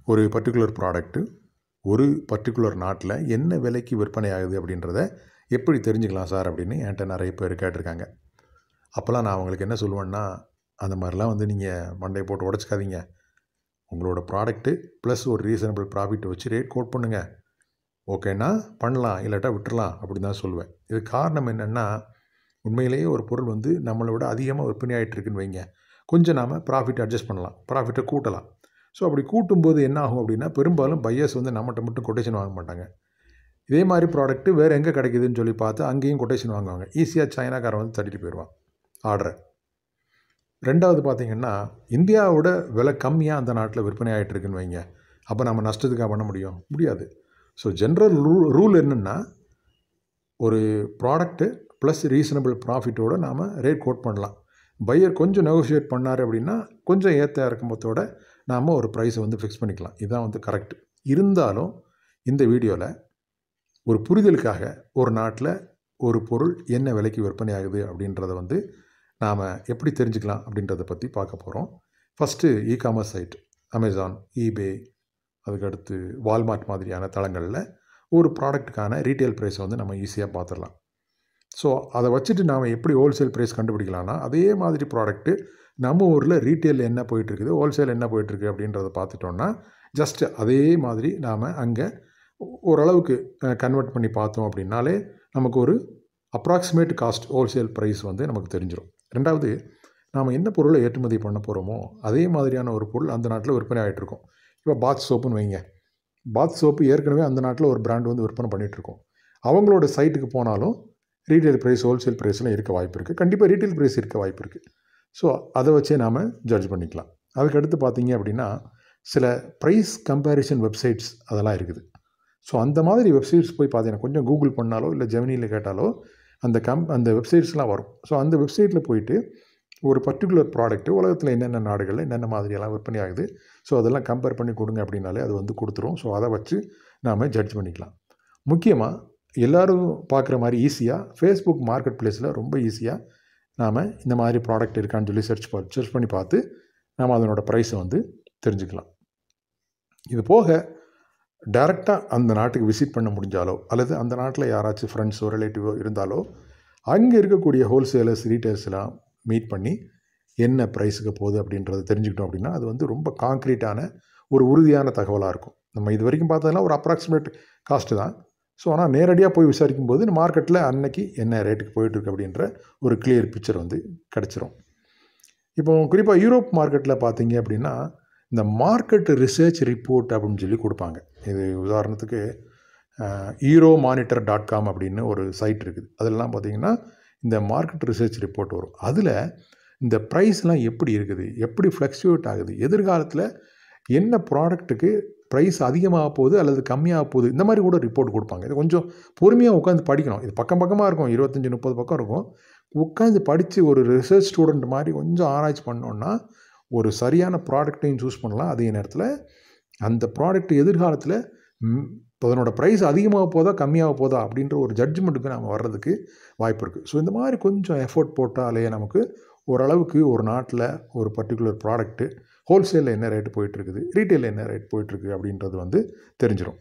ஒரு particular product ஒரு particular நாட்டில் என்ன விலைக்கு விற்பனை ஆகுது அப்படின்றத எப்படி தெரிஞ்சுக்கலாம் சார் அப்படின்னு என்கிட்ட நிறைய பேர் கேட்டிருக்காங்க. அப்போல்லாம் நான் அவங்களுக்கு என்ன சொல்லுவேன்னா, அந்த மாதிரிலாம் வந்து நீங்கள் மண்டையை போட்டு உடச்சிக்காதீங்க. உங்களோட ப்ராடக்ட்டு ப்ளஸ் ஒரு ரீசனபிள் ப்ராஃபிட் வச்சு ரேட் கோட் பண்ணுங்கள். ஓகேன்னா பண்ணலாம், இல்லாட்டா விட்டுறலாம் அப்படின்னு தான் சொல்லுவேன். இது காரணம் என்னென்னா, உண்மையிலேயே ஒரு பொருள் வந்து நம்மளை விட அதிகமாக விற்பனை ஆகிட்டு இருக்குன்னு வைங்க, கொஞ்சம் நாம் ப்ராஃபிட் அட்ஜஸ்ட் பண்ணலாம், ப்ராஃபிட்டை கூட்டலாம். ஸோ அப்படி கூட்டும்போது என்ன ஆகும் அப்படின்னா, பெரும்பாலும் பையர்ஸ் வந்து நம்மகிட்ட மட்டும் கொட்டேஷன் வாங்க மாட்டாங்க. இதே மாதிரி ப்ராடக்ட்டு வேறு எங்கே கிடைக்குதுன்னு சொல்லி பார்த்து அங்கேயும் கொட்டேஷன் வாங்குவாங்க. ஈஸியாக சைனாக்காரன் வந்து தட்டிட்டு போயிடுவான் ஆர்டரை. ரெண்டாவது பார்த்திங்கன்னா, இந்தியாவோட விலை கம்மியாக அந்த நாட்டில் விற்பனை ஆகிட்டு இருக்குன்னு வைங்க, அப்போ நம்ம நஷ்டத்துக்காக பண்ண முடியாது. ஸோ ஜென்ரல் ரூல் என்னென்னா, ஒரு ப்ராடக்ட்டு ப்ளஸ் ரீசனபிள் ப்ராஃபிட்டோடு நாம் ரேட் கோட் பண்ணலாம். பையர் கொஞ்சம் நெகோஷியேட் பண்ணார் அப்படின்னா கொஞ்சம் ஏற்ற இறக்கமத்தோடு நாம் ஒரு ப்ரைஸை வந்து ஃபிக்ஸ் பண்ணிக்கலாம். இதுதான் வந்து கரெக்டு. இருந்தாலும் இந்த வீடியோவில் ஒரு புரிதலுக்காக ஒரு நாட்டில் ஒரு பொருள் என்ன விலைக்கு விற்பனை ஆகுது அப்படின்றத வந்து நாம் எப்படி தெரிஞ்சுக்கலாம் அப்படின்றத பற்றி பார்க்க போகிறோம். First e-commerce site Amazon, eBay, அதுக்கடுத்து வால்மார்ட் மாதிரியான தளங்களில் ஒரு ப்ராடக்ட்டுக்கான ரீட்டைல் ப்ரைஸை வந்து நம்ம ஈஸியாக பார்த்துடலாம். ஸோ அதை வச்சுட்டு நாம் எப்படி ஹோல்சேல் ப்ரைஸ் கண்டுபிடிக்கலாம்னா, அதே மாதிரி ப்ராடக்ட்டு நம்ம ஊரில் ரீட்டெயில் என்ன போயிட்டுருக்குது, ஹோல்சேல் என்ன போயிட்டுருக்கு அப்படின்றத பார்த்துட்டோன்னா, ஜஸ்ட்டு அதே மாதிரி நாம் அங்கே ஓரளவுக்கு கன்வெர்ட் பண்ணி பார்த்தோம் அப்படின்னாலே நமக்கு ஒரு அப்ராக்சிமேட் காஸ்ட் ஹோல்சேல் ப்ரைஸ் வந்து நமக்கு தெரிஞ்சிடும். ரெண்டாவது, நாம் என்ன பொருளை ஏற்றுமதி பண்ண போகிறோமோ அதே மாதிரியான ஒரு பொருள் அந்த நாட்டில் விற்பனை ஆகிட்ருக்கோம். இப்போ பாத் சோப்புன்னு வைங்க, பாத் சோப்பு ஏற்கனவே அந்த நாட்டில் ஒரு பிராண்ட் வந்து விற்பனை பண்ணிகிட்ருக்கோம். அவங்களோட சைட்டுக்கு போனாலும் ரீட்டைல் ப்ரைஸ் ஹோல்சேல் ப்ரைஸ்லாம் இருக்க வாய்ப்பு இருக்குது. கண்டிப்பாக ரீட்டைல் ப்ரைஸ் இருக்க வாய்ப்பு இருக்குது. ஸோ அதை வச்சே நாம் ஜட்ஜ் பண்ணிக்கலாம். அதுக்கடுத்து பார்த்தீங்க அப்படின்னா, சில ப்ரைஸ் கம்பேரிசன் வெப்சைட்ஸ் அதெல்லாம் இருக்குது. ஸோ அந்த மாதிரி வெப்சைட்ஸ் போய் பார்த்தீங்கன்னா, கொஞ்சம் கூகுள் பண்ணாலோ இல்லை ஜெமினியில் கேட்டாலோ அந்த வெப்சைட்ஸ்லாம் வரும். ஸோ அந்த வெப்சைட்டில் போயிட்டு ஒரு பர்டிகுலர் ப்ராடக்ட்டு உலகத்தில் என்னென்ன நாடுகளில் என்னென்ன மாதிரியெல்லாம் விற்பனை ஆகுது, ஸோ அதெல்லாம் கம்பேர் பண்ணி கொடுங்க அப்படின்னாலே அது வந்து கொடுத்துரும். ஸோ அதை வச்சு நாம் ஜட்ஜ் பண்ணிக்கலாம். முக்கியமாக எல்லோரும் பார்க்குற மாதிரி ஈஸியாக ஃபேஸ்புக் மார்க்கெட் ப்ளேஸில் ரொம்ப ஈஸியாக நாம் இந்த மாதிரி ப்ராடக்ட் இருக்கான்னு சொல்லி சர்ச் பண்ணி பார்த்து நாம் அதனோட ப்ரைஸை வந்து தெரிஞ்சுக்கலாம். இது போக டைரெக்டாக அந்த நாட்டுக்கு விசிட் பண்ண முடிஞ்சாலோ அல்லது அந்த நாட்டில் யாராச்சும் ஃப்ரெண்ட்ஸோ ரிலேட்டிவோ இருந்தாலோ அங்கே இருக்கக்கூடிய ஹோல்சேலர்ஸ் ரீட்டைல்ஸ்லாம் மீட் பண்ணி என்ன ப்ரைஸுக்கு போகுது அப்படின்றத தெரிஞ்சுக்கிட்டோம் அப்படின்னா அது வந்து ரொம்ப கான்க்ரீட்டான ஒரு உறுதியான தகவலாக இருக்கும். நம்ம இது வரைக்கும் பார்த்ததெல்லாம் ஒரு அப்ராக்சிமேட் காஸ்ட்டு தான். ஸோ ஆனால் நேரடியாக போய் விசாரிக்கும் போது மார்க்கெட்டில் அன்னைக்கு என்ன ரேட்டுக்கு போயிட்டுருக்கு அப்படின்ற ஒரு கிளியர் பிக்சர் வந்து கிடச்சிரும். இப்போ குறிப்பாக யூரோப் மார்க்கெட்டில் பார்த்தீங்க அப்படின்னா இந்த மார்க்கெட் ரிசர்ச் ரிப்போர்ட் அப்படின்னு சொல்லி கொடுப்பாங்க. இது உதாரணத்துக்கு euromonitor.com அப்படின்னு ஒரு சைட் இருக்குது. அதெல்லாம் பார்த்திங்கன்னா இந்த மார்க்கெட் ரிசர்ச் ரிப்போர்ட் வரும். அதில் இந்த ப்ரைஸ்லாம் எப்படி இருக்குது, எப்படி ஃப்ளக்சுவேட் ஆகுது, எதிர்காலத்தில் என்ன ப்ராடக்ட்டுக்கு ப்ரைஸ் அதிகமாக போகுது அல்லது கம்மியாக போகுது, இந்த மாதிரி கூட ரிப்போர்ட் கொடுப்பாங்க. இது கொஞ்சம் பொறுமையாக உட்காந்து படிக்கணும். இது பக்கமாக இருக்கும், 25-30 பக்கம் இருக்கும். உட்காந்து படித்து ஒரு ரிசர்ச் ஸ்டூடெண்ட் மாதிரி கொஞ்சம் ஆராய்ச்சி பண்ணோன்னா ஒரு சரியான ப்ராடக்ட்டையும் சூஸ் பண்ணலாம். அதே நேரத்தில் அந்த ப்ராடக்ட் எதிர்காலத்தில் அதனோட ப்ரைஸ் அதிகமாக போதா கம்மியாக போதா அப்படின்ற ஒரு ஜட்ஜ்மெண்ட்டுக்கு நம்ம வர்றதுக்கு வாய்ப்பு இருக்குது. ஸோ இந்த மாதிரி கொஞ்சம் எஃபோர்ட் போட்டாலே நமக்கு ஓரளவுக்கு ஒரு நாட்டில் ஒரு பர்டிகுலர் ப்ராடக்ட்டு ஹோல்சேலில் என்ன ரேட்டு போயிட்டுருக்குது, ரீட்டெயிலில் என்ன ரேட் போயிட்டுருக்கு அப்படின்றது வந்து தெரிஞ்சிடும்.